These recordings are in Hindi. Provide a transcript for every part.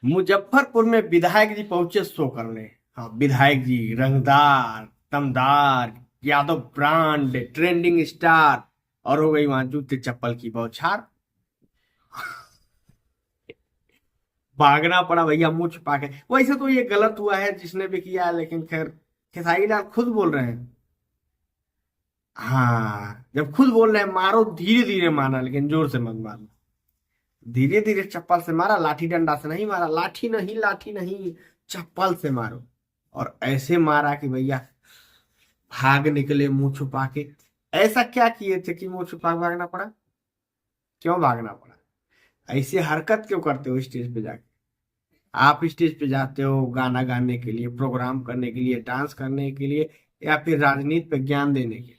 मुजफ्फरपुर में विधायक जी पहुंचे शो करने। हाँ, विधायक जी रंगदार, दमदार, यादव ब्रांड, ट्रेंडिंग स्टार, और हो गई वहां जूते चप्पल की बौछार। भागना पड़ा भैया मुंह छुपा के। वैसे तो ये गलत हुआ है जिसने भी किया है, लेकिन खैर खेसारी लाल खुद बोल रहे हैं। हाँ, जब खुद बोल रहे हैं मारो, धीरे धीरे मारना, लेकिन जोर से मत मारना। धीरे धीरे चप्पल से मारा, लाठी डंडा से नहीं मारा। लाठी नहीं, लाठी नहीं, चप्पल से मारो। और ऐसे मारा कि भैया भाग निकले मुंह छुपा के। ऐसा क्या किए थे कि मुंह छुपा के भागना पड़ा? क्यों भागना पड़ा? ऐसी हरकत क्यों करते हो स्टेज पे जाके? आप स्टेज पे जाते हो गाना गाने के लिए, प्रोग्राम करने के लिए, डांस करने के लिए, या फिर राजनीति पे ज्ञान देने के लिए।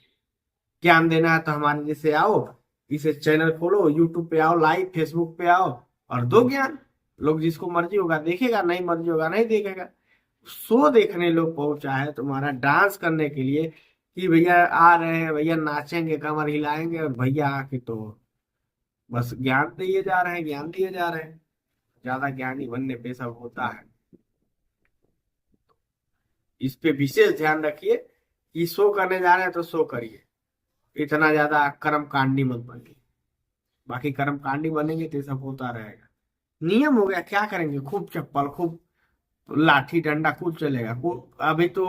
ज्ञान देना है तो हमारे जैसे आओ, इसे चैनल खोलो, यूट्यूब पे आओ, लाइव फेसबुक पे आओ और दो ज्ञान। लोग जिसको मर्जी होगा देखेगा, नहीं मर्जी होगा नहीं देखेगा। शो देखने लोग पहुंचा है तुम्हारा डांस करने के लिए कि भैया आ रहे हैं, भैया नाचेंगे, कमर हिलाएंगे, और भैया आके तो बस ज्ञान दिए जा रहे हैं, ज्ञान दिए जा रहे हैं। ज्यादा ज्ञानी बनने पे सब होता है। इस पे विशेष ध्यान रखिए कि शो करने जा रहे हैं तो शो करिए, इतना ज्यादा कर्म कांडी मत बनिए। बाकी कर्म कांडी बनेंगे तो ये सब होता रहेगा। नियम हो गया, क्या करेंगे? खूब चप्पल, खूब लाठी डंडा, खूब चलेगा खूब। अभी तो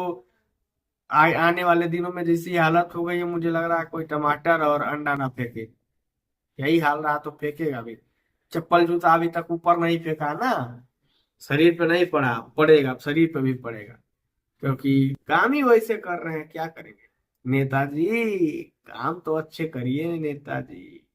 आने वाले दिनों में जैसी हालत हो गई है, मुझे लग रहा है कोई टमाटर और अंडा ना फेंके। यही हाल रहा तो फेंकेगा भी। चप्पल जूता अभी तक ऊपर नहीं फेंका ना, शरीर पे नहीं पड़ा, पड़ेगा शरीर पे भी पड़ेगा। क्योंकि काम ही वैसे कर रहे हैं, क्या करेंगे? नेताजी काम तो अच्छे करिए नेताजी।